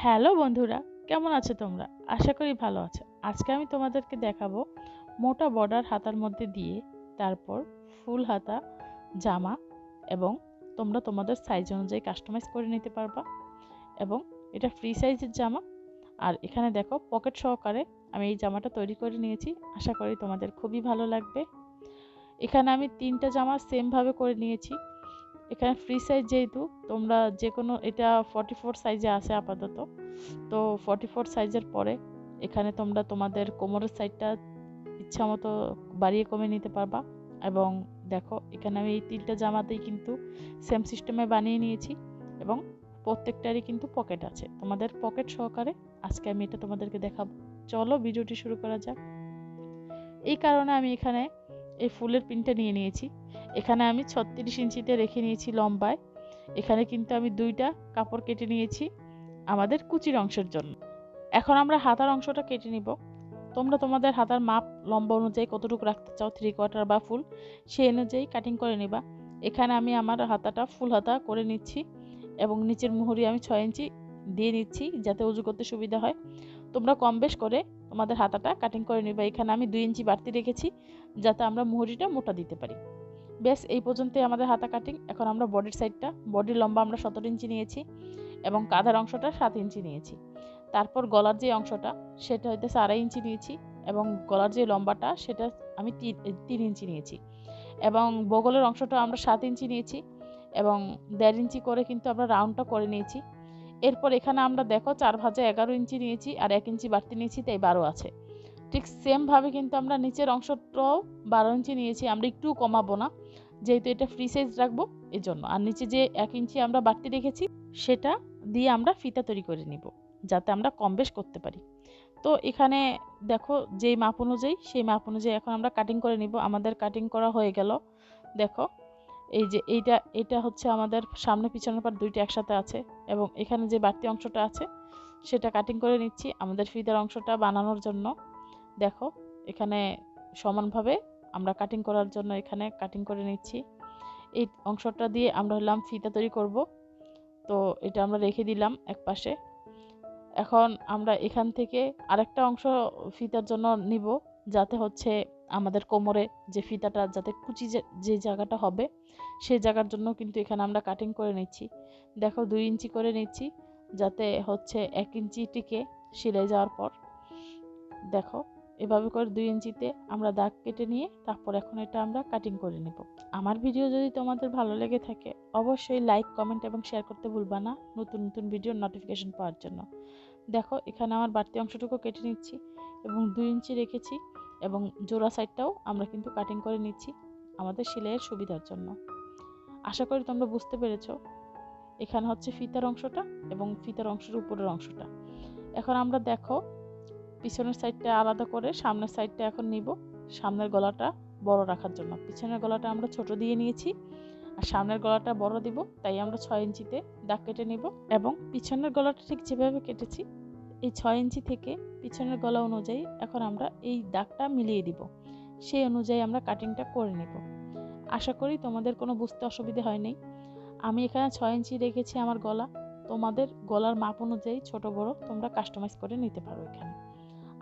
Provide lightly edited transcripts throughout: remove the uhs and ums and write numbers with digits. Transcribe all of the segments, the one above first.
Hello বন্ধুরা, কেমন আছো তোমরা? আশা করি ভালো আছো। আজকে আমি তোমাদেরকে দেখাবো মোটা বর্ডার হাতার মধ্যে দিয়ে তারপর ফুল হাতা জামা, এবং তোমরা তোমাদের সাইজ অনুযায়ী কাস্টমাইজ করে নিতে পারবা। এবং এটা ফ্রি সাইজের জামা। আর এখানে দেখো পকেট সহকারে আমি এই জামাটা তৈরি করে নিয়েছি। আশা করি তোমাদের খুবই ভালো লাগবে। এখানে আমি 3টা জামা সেম ভাবে করে নিয়েছি। এখানে ফ্রি সাইজ যেহেতু তোমরা যে কোনো, এটা 44 সাইজে আছে আপাতত। তো 44 সাইজের পরে এখানে তোমরা তোমাদের কোমরের সাইডটা ইচ্ছা মতো বাড়িয়ে কমে নিতে পারবা। এবং দেখো এখানে আমি এই 3টা জামাতেই কিন্তু সেম সিস্টেমে বানিয়ে নিয়েছি, এবং প্রত্যেকটারই কিন্তু পকেট আছে। তোমাদের পকেট সহকারে আজকে আমি এটা তোমাদেরকে দেখাবো। চলো ভিডিওটি শুরু করা যাক। এই কারণে আমি এখানে এই ফুলের প্রিন্টটা নিয়ে নিয়েছি। এখানে আমি 36 ইঞ্চিতে রেখে নিয়েছি লম্বায়। এখানে কিন্তু আমি 2টা কাপড় কেটে নিয়েছি আমাদের কুচির অংশের জন্য। এখন আমরা হাতার অংশটা কেটে নিব। তোমরা তোমাদের হাতার মাপ লম্বা অনুযায়ী কতটুকু রাখতে চাও, 3/4 বা ফুল, সেই অনুযায়ী কাটিং করে নিবা। এখানে আমি আমার হাতাটা ফুল হাতা করে নিচ্ছি, এবং নিচের মুহুরি আমি 6 ইঞ্চি দিয়ে নিচ্ছি যাতে উজু করতে সুবিধা হয়। তোমরা কম বেশ করে তোমাদের হাতাটা কাটিং করে নিবা। এখানে আমি 2 ইঞ্চি বাড়তি রেখেছি যাতে আমরা মুহুরিটা মোটা দিতে পারি। বেশ, এই পর্যন্তই আমাদের হাতা কাটিং। এখন আমরা বডির সাইডটা, বডির লম্বা আমরা 17 ইঞ্চি নিয়েছি, এবং কাঁধার অংশটা 7 ইঞ্চি নিয়েছি। তারপর গলার যে অংশটা সেটা হইতে 2.5 ইঞ্চি নিয়েছি, এবং গলার যে লম্বাটা সেটা আমি 3 ইঞ্চি নিয়েছি, এবং বগলের অংশটা আমরা 7 ইঞ্চি নিয়েছি, এবং 1.5 ইঞ্চি করে কিন্তু আমরা রাউন্ডটা করে নিয়েছি। এরপর এখানে আমরা দেখো 4 ভাঁজে 11 ইঞ্চি নিয়েছি, আর 1 ইঞ্চি বাড়তি নিয়েছি, তাই 12 আছে। ঠিক সেম ভাবে কিন্তু আমরা নিচের অংশটাও 12 ইঞ্চি নিয়েছি, আমরা একটু কমাবো না যেহেতু এটা ফ্রি সাইজ রাখবো এই জন্য। আর নিচে যে 1 ইঞ্চি আমরা বাড়তি রেখেছি সেটা দিয়ে আমরা ফিতা তৈরি করে নিব যাতে আমরা কম বেশ করতে পারি। তো এখানে দেখো যেই মাপ অনুযায়ী সেই মাপ অনুযায়ী এখন আমরা কাটিং করে নিব। আমাদের কাটিং করা হয়ে গেল। দেখো এই যে এটা হচ্ছে আমাদের সামনে পিছনের পাট দুইটা একসাথে আছে, এবং এখানে যে বাড়তি অংশটা আছে সেটা কাটিং করে নিচ্ছি আমাদের ফিতার অংশটা বানানোর জন্য। দেখো এখানে সমানভাবে আমরা কাটিং করার জন্য এখানে কাটিং করে নিচ্ছি। এই অংশটা দিয়ে আমরা হলাম ফিতা তৈরি করব। তো এটা আমরা রেখে দিলাম এক পাশে। এখন আমরা এখান থেকে আরেকটা অংশ ফিতার জন্য নিব, যাতে হচ্ছে আমাদের কোমরে যে ফিতাটা যাতে কুচি যে জায়গাটা হবে সেই জায়গার জন্য কিন্তু এখানে আমরা কাটিং করে নিচ্ছি। দেখো 2 ইঞ্চি করে নিচ্ছি যাতে হচ্ছে 1 ইঞ্চি টিকে সেলাই যাওয়ার পর। দেখো এভাবে করে 2 ইঞ্চিতে আমরা দাগ কেটে নিয়ে তারপর এখন এটা আমরা কাটিং করে নেব। আমার ভিডিও যদি তোমাদের ভালো লেগে থাকে অবশ্যই লাইক, কমেন্ট এবং শেয়ার করতে ভুলবা না নতুন নতুন ভিডিওর নোটিফিকেশন পাওয়ার জন্য। দেখো এখানে আমার বাড়তি অংশটুকু কেটে নিচ্ছি, এবং 2 ইঞ্চি রেখেছি, এবং জোড়া সাইডটাও আমরা কিন্তু কাটিং করে নিচ্ছি আমাদের সেলাইয়ের সুবিধার জন্য। আশা করি তোমরা বুঝতে পেরেছো। এখানে হচ্ছে ফিতার অংশটা এবং ফিতার অংশের উপরের অংশটা। এখন আমরা দেখো পিছনের সাইডটা আলাদা করে সামনের সাইডটা এখন নিব সামনের গলাটা বড় রাখার জন্য। পিছনের গলাটা আমরা ছোট দিয়ে নিয়েছি, আর সামনের গলাটা বড় দিব, তাই আমরা 6 ইঞ্চিতে দাগ কেটে নিব। এবং পিছনের গলাটা ঠিক যেভাবে কেটেছি এই 6 ইঞ্চি থেকে পিছনের গলা অনুযায়ী এখন আমরা এই দাগটা মিলিয়ে দিব, সেই অনুযায়ী আমরা কাটিংটা করে নেব। আশা করি তোমাদের কোনো বুঝতে অসুবিধা হয়নি। আমি এখানে 6 ইঞ্চি রেখেছি আমার গলা। তোমাদের গলার মাপ অনুযায়ী ছোট বড় তোমরা কাস্টমাইজ করে নিতে পারো এখানে।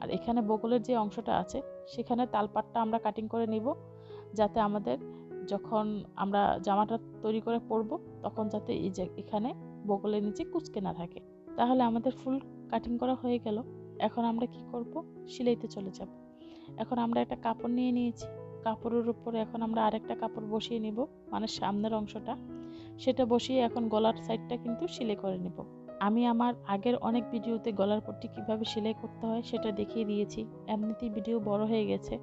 আর এখানে বগলের যে অংশটা আছে সেখানে তালপাটটা আমরা কাটিং করে নিব, যাতে আমাদের যখন আমরা জামাটা তৈরি করে পরব তখন যাতে এই যে এখানে বগলের নিচে কুঁচকে না থাকে। তাহলে আমাদের ফুল কাটিং করা হয়ে গেল। এখন আমরা কি করব, সেলাইতে চলে যাব। এখন আমরা একটা কাপড় নিয়ে নিয়েছি, কাপড়ের উপরে এখন আমরা আরেকটা কাপড় বসিয়ে নিব, মানে সামনের অংশটা সেটা বসিয়ে এখন গলার সাইডটা কিন্তু সেলাই করে নিব। আমি আমার আগের অনেক ভিডিওতে গলার পট্টি কিভাবে সেলাই করতে হয় সেটা দেখিয়ে দিয়েছি। এমনিতেই ভিডিও বড় হয়ে গেছে,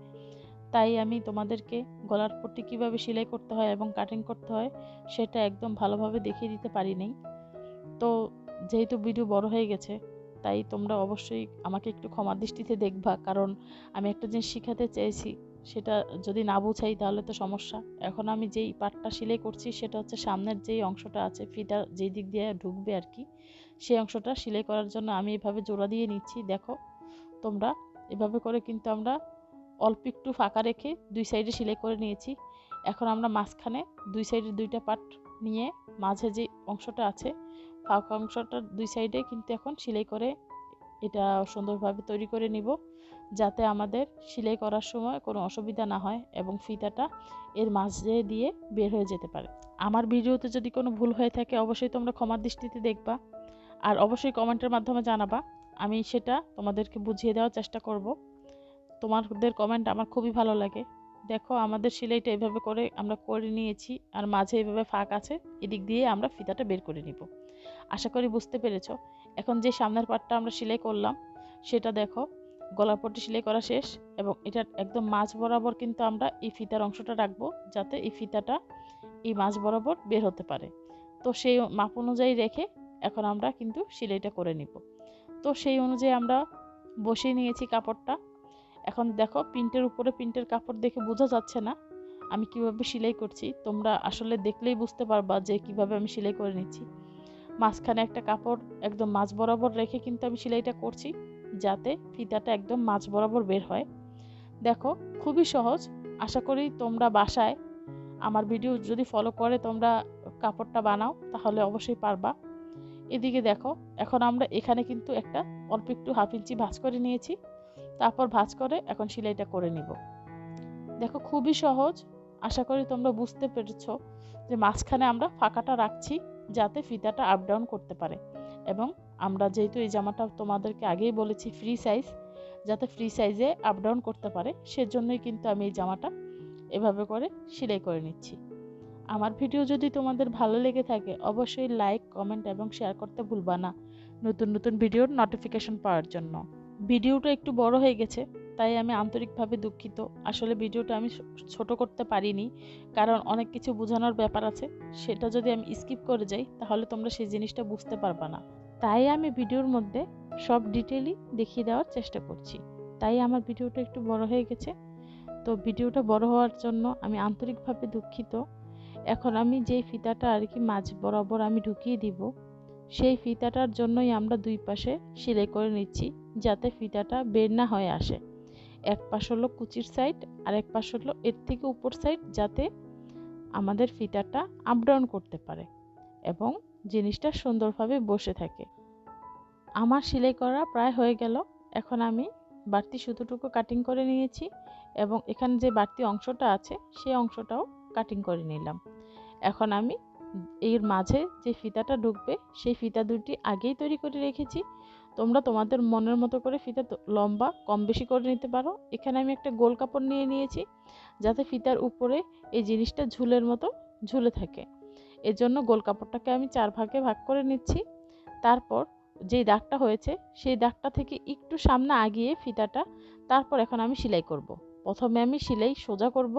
তাই আমি তোমাদেরকে গলার পট্টি কিভাবে সেলাই করতে হয় এবং কাটিং করতে হয় সেটা একদম ভালোভাবে দেখিয়ে দিতে পারিনি। তো যেহেতু ভিডিও বড় হয়ে গেছে তাই তোমরা অবশ্যই আমাকে একটু ক্ষমা দৃষ্টিতে দেখবা, কারণ আমি একটা জিনিস শিখাতে চেয়েছি, সেটা যদি না বুঝাই তাহলে তো সমস্যা। এখন আমি যেই পাটটা সেলাই করছি সেটা হচ্ছে সামনের যেই অংশটা আছে, ফিতা যেই দিক দিয়ে ঢুকবে আর কি, সেই অংশটা সেলাই করার জন্য আমি এভাবে জোড়া দিয়ে নিচ্ছি। দেখো তোমরা এভাবে করে কিন্তু আমরা অল্প একটু ফাঁকা রেখে 2 সাইডে সেলাই করে নিয়েছি। এখন আমরা মাঝখানে 2 সাইডে 2টা পাট নিয়ে মাঝে যে অংশটা আছে ফাঁকা অংশটা দুই সাইডে কিন্তু এখন সেলাই করে এটা সুন্দরভাবে তৈরি করে নিব, যাতে আমাদের সেলাই করার সময় কোনো অসুবিধা না হয় এবং ফিতাটা এর মাঝে দিয়ে বের হয়ে যেতে পারে। আমার ভিডিওতে যদি কোনো ভুল হয়ে থাকে অবশ্যই তোমরা ক্ষমার দৃষ্টিতে দেখবা, আর অবশ্যই কমেন্টের মাধ্যমে জানাবা, আমি সেটা তোমাদেরকে বুঝিয়ে দেওয়ার চেষ্টা করব। তোমাদের কমেন্ট আমার খুবই ভালো লাগে। দেখো আমাদের সেলাইটা এভাবে করে আমরা করে নিয়েছি, আর মাঝে এভাবে ফাঁক আছে, এদিক দিয়ে আমরা ফিতাটা বের করে নিব। আশা করি বুঝতে পেরেছো। এখন যে সামনের পাটটা আমরা সেলাই করলাম সেটা দেখো, গলার পট্টি সেলাই করা শেষ, এবং এটার একদম মাঝ বরাবর কিন্তু আমরা এই ফিতার অংশটা রাখবো, যাতে এই ফিতাটা এই মাঝ বরাবর বের হতে পারে। তো সেই মাপ অনুযায়ী রেখে এখন আমরা কিন্তু সেলাইটা করে নিব। তো সেই অনুযায়ী আমরা বসিয়ে নিয়েছি কাপড়টা। এখন দেখো প্রিন্টের উপরে প্রিন্টের কাপড় দেখে বোঝা যাচ্ছে না আমি কিভাবে সেলাই করছি, তোমরা আসলে দেখলেই বুঝতে পারবা যে কিভাবে আমি সেলাই করে নিচ্ছি। মাঝখানে একটা কাপড় একদম মাঝ বরাবর রেখে কিন্তু আমি সেলাইটা করছি, যাতে ফিতাটা একদম মাঝ বরাবর বের হয়। দেখো খুবই সহজ। আশা করি তোমরা বাসায় আমার ভিডিও যদি ফলো করে তোমরা কাপড়টা বানাও তাহলে অবশ্যই পারবা। এদিকে দেখো এখন আমরা এখানে কিন্তু একটা অল্প একটু 1/2 ইঞ্চি ভাঁজ করে নিয়েছি, তারপর ভাঁজ করে এখন সেলাইটা করে নিব। দেখো খুবই সহজ। আশা করি তোমরা বুঝতে পেরেছো যে মাঝখানে আমরা ফাঁকাটা রাখছি যাতে ফিতাটা আপ ডাউন করতে পারে, এবং আমরা যেহেতু এই জামাটা তোমাদেরকে আগেই বলেছি ফ্রি সাইজ, যাতে ফ্রি সাইজে আপ ডাউন করতে পারে, সেজন্যই কিন্তু আমি এই জামাটা এভাবে করে সেলাই করে নিচ্ছি। আমার ভিডিও যদি তোমাদের ভালো লেগে থাকে অবশ্যই লাইক, কমেন্ট এবং শেয়ার করতে ভুলবা না, নতুন নতুন ভিডিওর নোটিফিকেশন পাওয়ার জন্য। ভিডিওটা একটু বড় হয়ে গেছে, তাই আমি আন্তরিকভাবে দুঃখিত। আসলে ভিডিওটা আমি ছোট করতে পারিনি, কারণ অনেক কিছু বোঝানোর ব্যাপার আছে, সেটা যদি আমি স্কিপ করে যাই তাহলে তোমরা সেই জিনিসটা বুঝতে পারবা না। তাই আমি ভিডিওর মধ্যে সব ডিটেইলই দেখিয়ে দেওয়ার চেষ্টা করছি, তাই আমার ভিডিওটা একটু বড় হয়ে গেছে। তো ভিডিওটা বড় হওয়ার জন্য আমি আন্তরিকভাবে দুঃখিত। এখন আমি যেই ফিতাটা আর কি মাঝ বরাবর আমি ঢুকিয়ে দিব, সেই ফিতাটার জন্যই আমরা দুই পাশে সেলাই করে নিচ্ছি, যাতে ফিতাটা বের না হয়ে আসে। এক পাশ হলো কুচির সাইড আর এক পাশ হলো এর থেকে উপর সাইড, যাতে আমাদের ফিতাটা আপ ডাউন করতে পারে এবং জিনিসটা সুন্দরভাবে বসে থাকে। আমার সেলাই করা প্রায় হয়ে গেল। এখন আমি বাড়তি সুতোটুকু কাটিং করে নিয়েছি, এবং এখানে যে বাড়তি অংশটা আছে সেই অংশটাও কাটিং করে নিলাম। এখন আমি এর মাঝে যে ফিতাটা ঢুকবে সেই ফিতা দুটি আগেই তৈরি করে রেখেছি। তোমরা তোমাদের মনের মতো করে ফিতা লম্বা কম বেশি করে নিতে পারো। এখানে আমি একটা গোল কাপড় নিয়ে নিয়েছি, যাতে ফিতার উপরে এই জিনিসটা ঝুলের মতো ঝুলে থাকে। এর জন্য গোল কাপড়টাকে আমি 4 ভাগে ভাগ করে নিচ্ছি। তারপর যেই দাগটা হয়েছে সেই দাগটা থেকে একটু সামনে আগিয়ে ফিতাটা, তারপর এখন আমি সেলাই করব। প্রথমে আমি সেলাই সোজা করব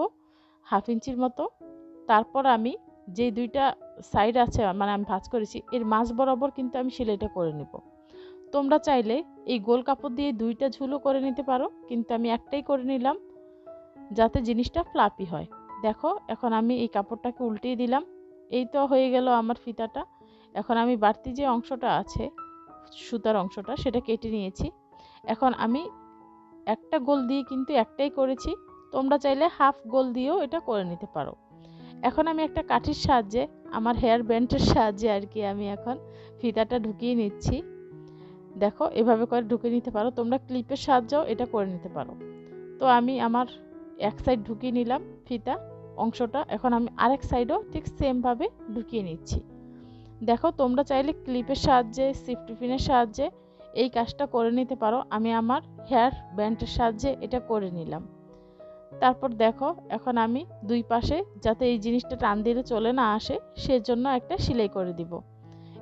1/2 ইঞ্চির মতো, তারপর আমি যে দুইটা সাইড আছে মানে আমি ভাঁজ করেছি এর মাঝ বরাবর কিন্তু আমি সেলাইটা করে নেব। তোমরা চাইলে এই গোল কাপড় দিয়ে দুইটা ঝুলও করে নিতে পারো, কিন্তু আমি একটাই করে নিলাম যাতে জিনিসটা ফ্লাপি হয়। দেখো এখন আমি এই কাপড়টাকে উল্টিয়ে দিলাম। এই তো হয়ে গেল আমার ফিতাটা। এখন আমি বাড়তি যে অংশটা আছে সুতার অংশটা সেটা কেটে নিয়েছি। এখন আমি একটা গোল দিয়ে কিন্তু একটাই করেছি, তোমরা চাইলে হাফ গোল দিয়েও এটা করে নিতে পারো। এখন আমি একটা কাঠির সাহায্যে, আমার হেয়ার ব্যান্ডের সাহায্যে আর কি আমি এখন ফিতাটা ঢুকিয়ে নিচ্ছি। দেখো এভাবে করে ঢুকিয়ে নিতে পারো, তোমরা ক্লিপের সাহায্যেও এটা করে নিতে পারো। তো আমি আমার এক সাইড ঢুকিয়ে নিলাম ফিতা অংশটা, এখন আমি আরেক সাইডও ঠিক সেমভাবে ঢুকিয়ে নিচ্ছি। দেখো তোমরা চাইলে ক্লিপের সাহায্যে, সিফটি পিনের সাহায্যে এই কাজটা করে নিতে পারো। আমি আমার হেয়ার ব্যান্ডের সাহায্যে এটা করে নিলাম। তারপর দেখো এখন আমি দুই পাশে যাতে এই জিনিসটা টান দিলে চলে না আসে সেজন্য একটা সেলাই করে দিব।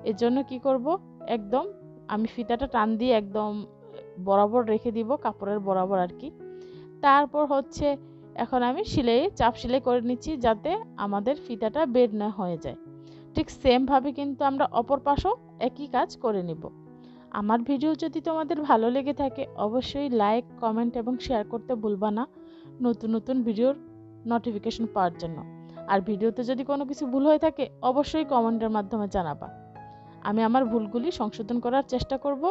এর জন্য কি করব, একদম আমি ফিতাটা টান দিয়ে একদম বরাবর রেখে দিব, কাপড়ের বরাবর আর কি। তারপর হচ্ছে এখন আমি চাপ সেলাই করে নিচ্ছি যাতে আমাদের ফিতাটা বের না হয়ে যায়। ঠিক সেম ভাবে কিন্তু আমরা অপর পাশেও একই কাজ করে নিব। আমার ভিডিও যদি তোমাদের ভালো লেগে থাকে অবশ্যই লাইক, কমেন্ট এবং শেয়ার করতে ভুলবা না, নতুন নতুন ভিডিওর নোটিফিকেশন পাওয়ার জন্য। আর ভিডিওতে যদি কোনো কিছু ভুল হয়ে থাকে অবশ্যই কমেন্টের মাধ্যমে জানাবা। আমি আমার ভুলগুলি সংশোধন করার চেষ্টা করব,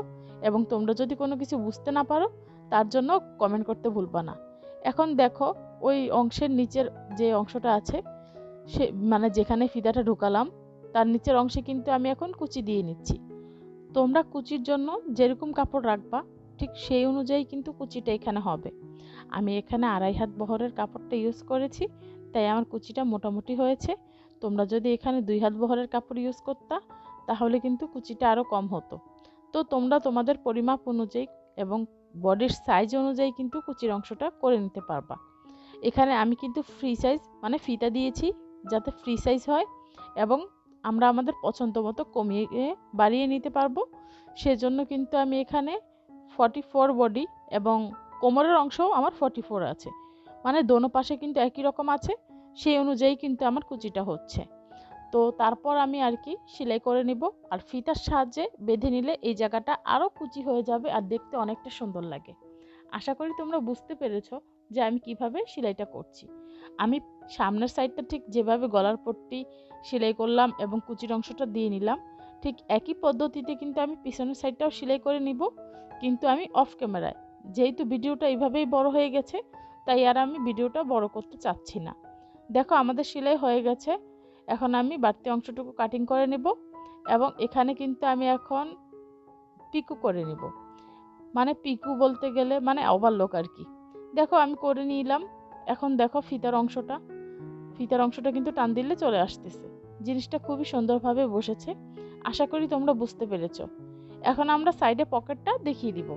এবং তোমরা যদি কোনো কিছু বুঝতে না পারো তার জন্য কমেন্ট করতে ভুলবা না। এখন দেখো ওই অংশের নিচের যে অংশটা আছে সে মানে যেখানে ফিতাটা ঢুকালাম তার নিচের অংশে কিন্তু আমি এখন কুচি দিয়ে নিচ্ছি। তোমরা কুচির জন্য যেরকম কাপড় রাখবা ঠিক সেই অনুযায়ী কিন্তু কুচিটা এখানে হবে। আমি এখানে 2.5 হাত বহরের কাপড়টা ইউজ করেছি, তাই আমার কুচিটা মোটামুটি হয়েছে। তোমরা যদি এখানে 2 হাত বহরের কাপড় ইউজ করতা তাহলে কিন্তু কুচিটা আরও কম হতো। তো তোমরা তোমাদের পরিমাপ অনুযায়ী এবং বডির সাইজ অনুযায়ী কিন্তু কুচির অংশটা করে নিতে পারবা। এখানে আমি কিন্তু ফ্রি সাইজ মানে ফিতা দিয়েছি যাতে ফ্রি সাইজ হয় এবং আমরা আমাদের পছন্দ মতো কমিয়ে বাড়িয়ে নিতে পারবো। সেজন্য কিন্তু আমি এখানে 44 বডি এবং কোমরের অংশও আমার 44 আছে, মানে দোনো পাশে কিন্তু একই রকম আছে, সেই অনুযায়ী কিন্তু আমার কুচিটা হচ্ছে। তো তারপর আমি আর কি সেলাই করে নিব, আর ফিতার সাহায্যে বেঁধে নিলে এই জায়গাটা আরও কুচি হয়ে যাবে আর দেখতে অনেকটা সুন্দর লাগে। আশা করি তোমরা বুঝতে পেরেছো যে আমি কিভাবে সেলাইটা করছি। আমি সামনের সাইডটা ঠিক যেভাবে গলার পট্টি সেলাই করলাম এবং কুচির অংশটা দিয়ে নিলাম, ঠিক একই পদ্ধতিতে কিন্তু আমি পিছনের সাইডটাও সেলাই করে নিব, কিন্তু আমি অফ ক্যামেরায়। যেহেতু ভিডিওটা এইভাবেই বড় হয়ে গেছে তাই আর আমি ভিডিওটা বড় করতে চাচ্ছি না। দেখো আমাদের সেলাই হয়ে গেছে। এখন আমি বাড়তি অংশটুকু কাটিং করে নেব এবং এখানে কিন্তু আমি এখন পিকো করে নেব, মানে পিকু বলতে গেলে মানে ওভারলক আর কি। দেখো আমি করে নিলাম। এখন দেখো ফিতার অংশটা কিন্তু টান দিলে চলে আসতেছে। জিনিসটা খুবই সুন্দরভাবে বসেছে। আশা করি তোমরা বুঝতে পেরেছো। এখন আমরা সাইডে পকেটটা দেখিয়ে দিব।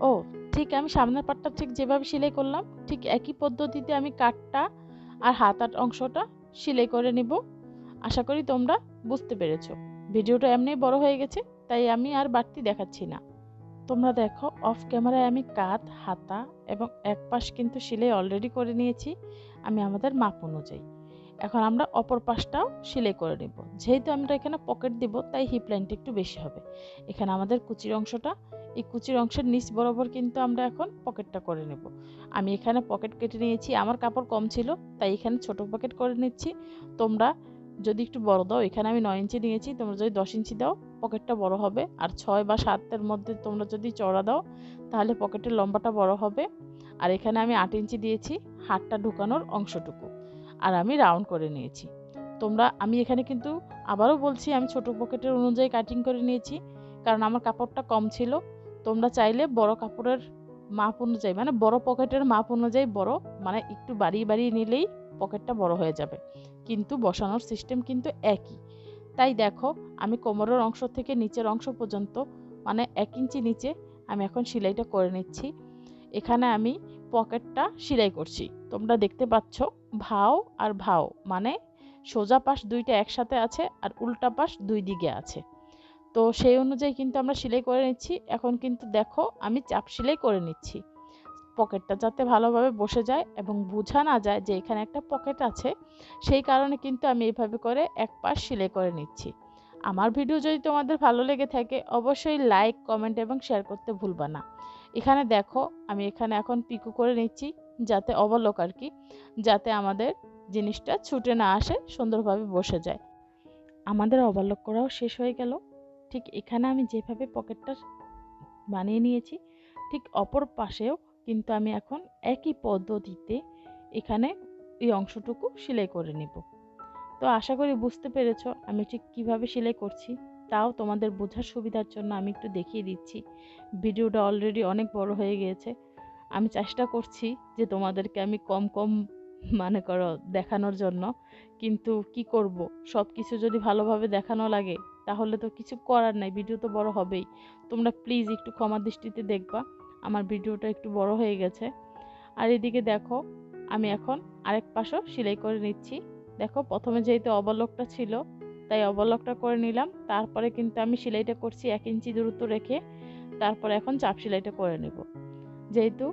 ও ঠিক আমি সামনের পাটটা ঠিক যেভাবে সেলাই করলাম ঠিক একই পদ্ধতিতে আমি কাটটা আর হাতার অংশটা সেলাই করে নিব। আশা করি তোমরা বুঝতে পেরেছো। ভিডিওটা এমনিই বড় হয়ে গেছে তাই আমি আর বাড়তি দেখাচ্ছি না। তোমরা দেখো অফ ক্যামেরায় আমি কাঁধ, হাতা এবং এক পাশ কিন্তু সেলাই অলরেডি করে নিয়েছি আমি আমাদের মাপ অনুযায়ী। এখন আমরা অপর পাশটাও সেলাই করে নেব। যেহেতু আমরা এখানে পকেট দিব তাই হিপ লাইনটা একটু বেশি হবে। এখানে আমাদের কুচির অংশটা, এই কুচির অংশের নিচ বরাবর কিন্তু আমরা এখন পকেটটা করে নেব। আমি এখানে পকেট কেটে নিয়েছি, আমার কাপড় কম ছিল তাই এখানে ছোট পকেট করে নিচ্ছি। তোমরা যদি একটু বড় দাও, এখানে আমি 9 ইঞ্চি নিয়েছি, তোমরা যদি 10 ইঞ্চি দাও পকেটটা বড় হবে, আর 6 বা 7-এর মধ্যে তোমরা যদি চওড়া দাও তাহলে পকেটের লম্বাটা বড় হবে। আর এখানে আমি 8 ইঞ্চি দিয়েছি হাতটা ঢুকানোর অংশটুকু, আর আমি রাউন্ড করে নিয়েছি। আমি এখানে কিন্তু আবারও বলছি আমি ছোট পকেটের অনুযায়ী কাটিং করে নিয়েছি, কারণ আমার কাপড়টা কম ছিল। তোমরা চাইলে বড় কাপড়ের মাপ অনুযায়ী মানে বড় পকেটের মাপ অনুযায়ী বড় মানে একটু বাড়িয়ে বাড়িয়ে নিলেই পকেটটা বড় হয়ে যাবে, কিন্তু বসানোর সিস্টেম কিন্তু একই। তাই দেখো আমি কোমরের অংশ থেকে নিচের অংশ পর্যন্ত মানে 1 ইঞ্চি নিচে আমি এখন সেলাইটা করে নিচ্ছি। এখানে আমি পকেটটা সেলাই করছি, তোমরা দেখতে পাচ্ছ ভাও আর ভাও মানে সোজা পাশ দুইটা একসাথে আছে আর উল্টা পাশ দুই দিকে আছে। তো সেই অনুযায়ী কিন্তু আমরা সেলাই করে নিচ্ছি। এখন কিন্তু দেখো আমি চাপ সেলাই করে নিচ্ছি পকেটটা যাতে ভালোভাবে বসে যায় এবং বোঝা না যায় যে এখানে একটা পকেট আছে, সেই কারণে কিন্তু আমি এইভাবে করে এক পাশ সেলাই করে নিচ্ছি। আমার ভিডিও যদি তোমাদের ভালো লেগে থাকে অবশ্যই লাইক, কমেন্ট এবং শেয়ার করতে ভুলবা না। এখানে দেখো আমি এখানে এখন পিকো করে নিচ্ছি যাতে ওভারলক আর কি, যাতে আমাদের জিনিসটা ছুটে না আসে, সুন্দরভাবে বসে যায়। আমাদের ওভারলক করাও শেষ হয়ে গেল। ঠিক এখানে আমি যেভাবে পকেটটা বানিয়ে নিয়েছি ঠিক অপর পাশেও কিন্তু আমি এখন একই পদ্ধতিতে এখানে এই অংশটুকু সেলাই করে নেব। তো আশা করি বুঝতে পেরেছো আমি ঠিক কিভাবে সেলাই করছি। তাও তোমাদের বোঝার সুবিধার জন্য আমি একটু দেখিয়ে দিচ্ছি। ভিডিওটা অলরেডি অনেক বড় হয়ে গিয়েছে। আমি চেষ্টা করছি যে তোমাদেরকে আমি কম কম মানে করো দেখানোর জন্য, কিন্তু কি করব, সব কিছু যদি ভালোভাবে দেখানো লাগে তাহলে তো কিছু করার নাই, ভিডিও তো বড় হবেই। তোমরা প্লিজ একটু ক্ষমা দৃষ্টিতে দেখবা, আমার ভিডিওটা একটু বড় হয়ে গেছে। আর এদিকে দেখো আমি এখন আরেক পাশও সেলাই করে নিচ্ছি। দেখো প্রথমে যেহেতু ওভারলকটা ছিল তাই ওভারলকটা করে নিলাম, তারপরে কিন্তু আমি সেলাইটা করছি 1 ইঞ্চি দূরত্ব রেখে। তারপরে এখন চাপ সেলাইটা করে নেব। যেহেতু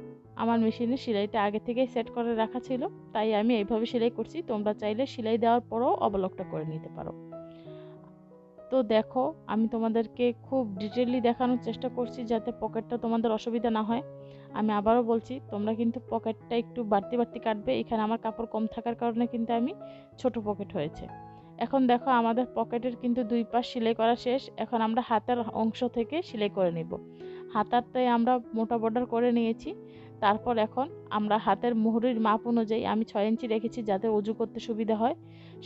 আমার মেশিনে সেলাইটা আগে থেকেই সেট করে রাখা ছিল তাই আমি এইভাবে সেলাই করছি। তোমরা চাইলে সেলাই দেওয়ার পরও ওভারলকটা করে নিতে পারো। তো দেখো আমি তোমাদেরকে খুব ডিটেইলি দেখানোর চেষ্টা করছি যাতে পকেটটা তোমাদের অসুবিধা না হয়। আমি আবারও বলছি তোমরা কিন্তু পকেটটা একটু বাড়তি বাড়তি কাটবে, এখানে আমার কাপড় কম থাকার কারণে কিন্তু আমি ছোট পকেট হয়েছে। এখন দেখো আমাদের পকেটের কিন্তু দুই পাশ সেলাই করা শেষ। এখন আমরা হাতের অংশ থেকে সেলাই করে নিব। হাতারটাই আমরা মোটা বর্ডার করে নিয়েছি। তারপর এখন আমরা হাতের মুহুরির মাপ অনুযায়ী আমি 6 ইঞ্চি রেখেছি যাতে উজু করতে সুবিধা হয়,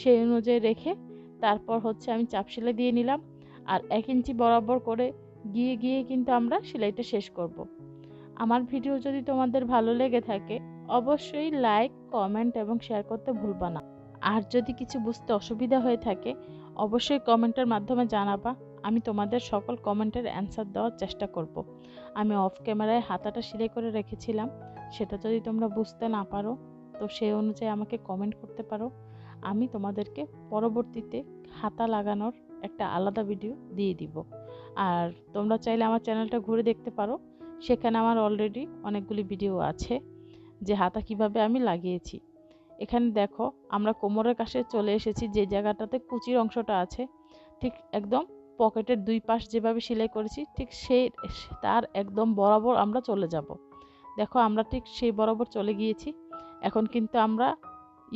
সেই অনুযায়ী রেখে তারপর হচ্ছে আমি চাপ সেলাই দিয়ে নিলাম, আর 1 ইঞ্চি বরাবর করে গিয়ে গিয়ে কিন্তু আমরা সেলাইটা শেষ করব। আমার ভিডিও যদি তোমাদের ভালো লেগে থাকে অবশ্যই লাইক, কমেন্ট এবং শেয়ার করতে ভুলবা না। আর যদি কিছু বুঝতে অসুবিধা হয়ে থাকে অবশ্যই কমেন্টের মাধ্যমে জানাবা, আমি তোমাদের সকল কমেন্টের অ্যান্সার দেওয়ার চেষ্টা করব। আমি অফ ক্যামেরায় হাতাটা সেলাই করে রেখেছিলাম, সেটা যদি তোমরা বুঝতে না পারো তো সেই অনুযায়ী আমাকে কমেন্ট করতে পারো। আমি তোমাদেরকে পরবর্তীতে হাতা লাগানোর একটা আলাদা ভিডিও দিয়ে দিব। আর তোমরা চাইলে আমার চ্যানেলটা ঘুরে দেখতে পারো, সেখানে আমার অলরেডি অনেকগুলি ভিডিও আছে যে হাতা কিভাবে আমি লাগিয়েছি। এখানে দেখো আমরা কোমরের কাছে চলে এসেছি, যে জায়গাটাতে কুচির অংশটা আছে ঠিক একদম পকেটের 2 পাশ যেভাবে সেলাই করেছি ঠিক তার একদম বরাবর আমরা চলে যাব। দেখো আমরা ঠিক সেই বরাবর চলে গিয়েছি। এখন কিন্তু আমরা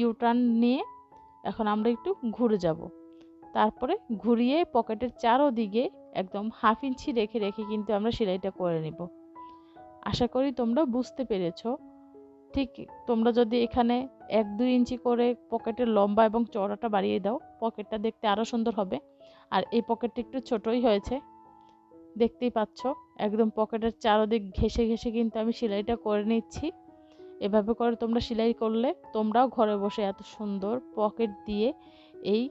ইউটার্ন নিয়ে এখন আমরা একটু ঘুরে যাব, তারপরে ঘুরিয়ে পকেটের চারোদিকে একদম 1/2 ইঞ্চি রেখে রেখে কিন্তু আমরা সেলাইটা করে নেব। আশা করি তোমরা বুঝতে পেরেছো। ঠিক তোমরা যদি এখানে 1-2 ইঞ্চি করে পকেটের লম্বা এবং চওড়াটা বাড়িয়ে দাও পকেটটা দেখতে আরও সুন্দর হবে। আর এই পকেটটা একটু ছোটই হয়েছে, দেখতেই পাচ্ছ একদম পকেটের চারদিক ঘেঁষে ঘেঁষে কিন্তু আমি সেলাইটা করে নিচ্ছি। এভাবে করে তোমরা সেলাই করলে তোমরাও ঘরে বসে এত সুন্দর পকেট দিয়ে এই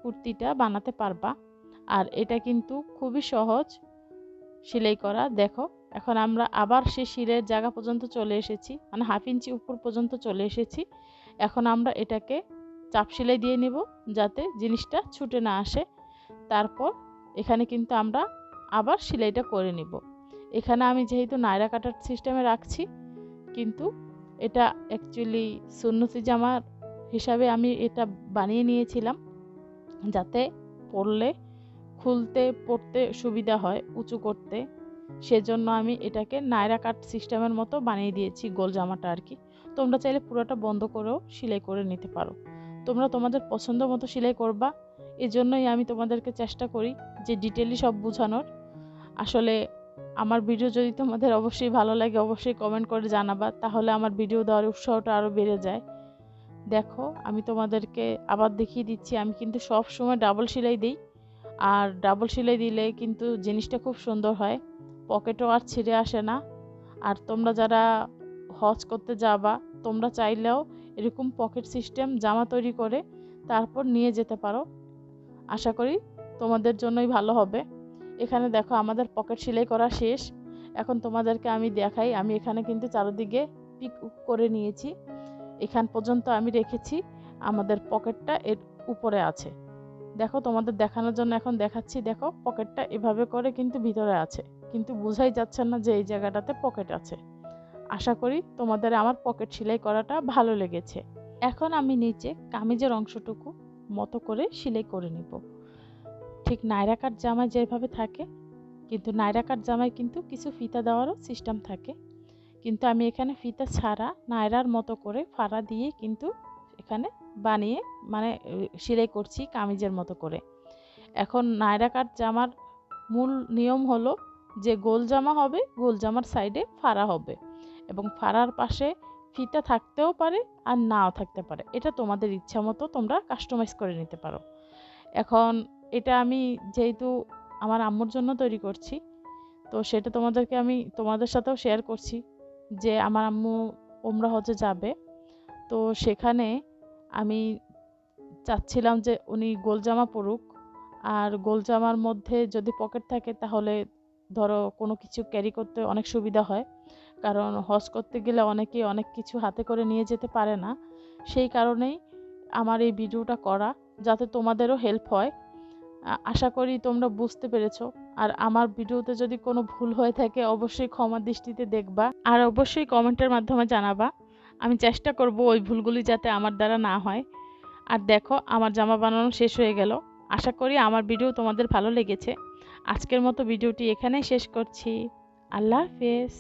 কুর্তিটা বানাতে পারবা। আর এটা কিন্তু খুবই সহজ সেলাই করা। দেখো এখন আমরা আবার সেই শিরের জায়গা পর্যন্ত চলে এসেছি, মানে 1/2 ইঞ্চি উপর পর্যন্ত চলে এসেছি। এখন আমরা এটাকে চাপ সেলাই দিয়ে নেব যাতে জিনিসটা ছুটে না আসে। তারপর এখানে কিন্তু আমরা আবার সেলাইটা করে নিব। এখানে আমি যেহেতু নায়রা কাটার সিস্টেমে রাখছি, কিন্তু এটা অ্যাকচুয়ালি সুন্নতি জামার হিসাবে আমি এটা বানিয়ে নিয়েছিলাম যাতে পরলে খুলতে পড়তে সুবিধা হয়, উঁচু করতে। সেজন্য আমি এটাকে নায়রা কাট সিস্টেমের মতো বানিয়ে দিয়েছি, গোল জামাটা আর কি। তোমরা চাইলে পুরোটা বন্ধ করেও সেলাই করে নিতে পারো, তোমরা তোমাদের পছন্দ মতো সেলাই করবা। এজন্যই আমি তোমাদেরকে চেষ্টা করি যে ডিটেইলি সব বোঝানোর। আসলে আমার ভিডিও যদি তোমাদের অবশ্যই ভালো লাগে অবশ্যই কমেন্ট করে জানাবা, তাহলে আমার ভিডিও দেওয়ার উৎসাহটা আরও বেড়ে যায়। দেখো আমি তোমাদেরকে আবার দেখিয়ে দিচ্ছি, আমি কিন্তু সব সময় ডাবল সেলাই দিই। আর ডাবল সেলাই দিলে কিন্তু জিনিসটা খুব সুন্দর হয়, পকেটও আর ছিঁড়ে আসে না। আর তোমরা যারা হজ করতে যাবা তোমরা চাইলেও এরকম পকেট সিস্টেম জামা তৈরি করে তারপর নিয়ে যেতে পারো। আশা করি তোমাদের জন্যই ভালো হবে। এখানে দেখো আমাদের পকেট সেলাই করা শেষ। এখন তোমাদেরকে আমি দেখাই, আমি এখানে কিন্তু চারদিকে পিক করে নিয়েছি, এখান পর্যন্ত আমি রেখেছি, আমাদের পকেটটা এর উপরে আছে। দেখো তোমাদের দেখানোর জন্য এখন দেখাচ্ছি, দেখো পকেটটা এভাবে করে কিন্তু ভিতরে আছে, কিন্তু বোঝাই যাচ্ছে না যে এই জায়গাটাতে পকেট আছে। আশা করি তোমাদের আমার পকেট সেলাই করাটা ভালো লেগেছে। এখন আমি নিচে কামিজের অংশটুকু মতো করে সেলাই করে নিব, ঠিক নায়রা কাট জামায় যেভাবে থাকে। কিন্তু নায়রা কাট জামায় কিন্তু কিছু ফিতা দেওয়ারও সিস্টেম থাকে, কিন্তু আমি এখানে ফিতা ছাড়া নায়রার মতো করে ফাড়া দিয়ে কিন্তু এখানে বানিয়ে মানে সেলাই করছি কামিজের মতো করে। এখন নায়রা কাট জামার মূল নিয়ম হলো যে গোল জামা হবে, গোল জামার সাইডে ফাড়া হবে এবং ফাড়ার পাশে ফিতা থাকতেও পারে আর নাও থাকতে পারে, এটা তোমাদের ইচ্ছা মতো তোমরা কাস্টমাইজ করে নিতে পারো। এখন এটা আমি যেহেতু আমার আম্মুর জন্য তৈরি করছি, তো সেটা তোমাদেরকে আমি তোমাদের সাথেও শেয়ার করছি যে আমার আম্মু ওমরা হজে যাবে, তো সেখানে আমি চাচ্ছিলাম যে উনি গোল জামা পরুক। আর গোল জামার মধ্যে যদি পকেট থাকে তাহলে ধরো কোনো কিছু ক্যারি করতে অনেক সুবিধা হয়, কারণ হজ করতে গেলে অনেকেই অনেক কিছু হাতে করে নিয়ে যেতে পারে না। সেই কারণেই আমার এই ভিডিওটা করা, যাতে তোমাদেরও হেল্প হয়। আশা করি তোমরা বুঝতে পেরেছো। আর আমার ভিডিওতে যদি কোনো ভুল হয়ে থাকে অবশ্যই ক্ষমা দৃষ্টিতে দেখবা, আর অবশ্যই কমেন্টের মাধ্যমে জানাবা। আমি চেষ্টা করব ওই ভুলগুলি যাতে আমার দ্বারা না হয়। আর দেখো আমার জামা বানানো শেষ হয়ে গেল। আশা করি আমার ভিডিও তোমাদের ভালো লেগেছে। আজকের মতো ভিডিওটি এখানেই শেষ করছি। আল্লাহ হাফেজ।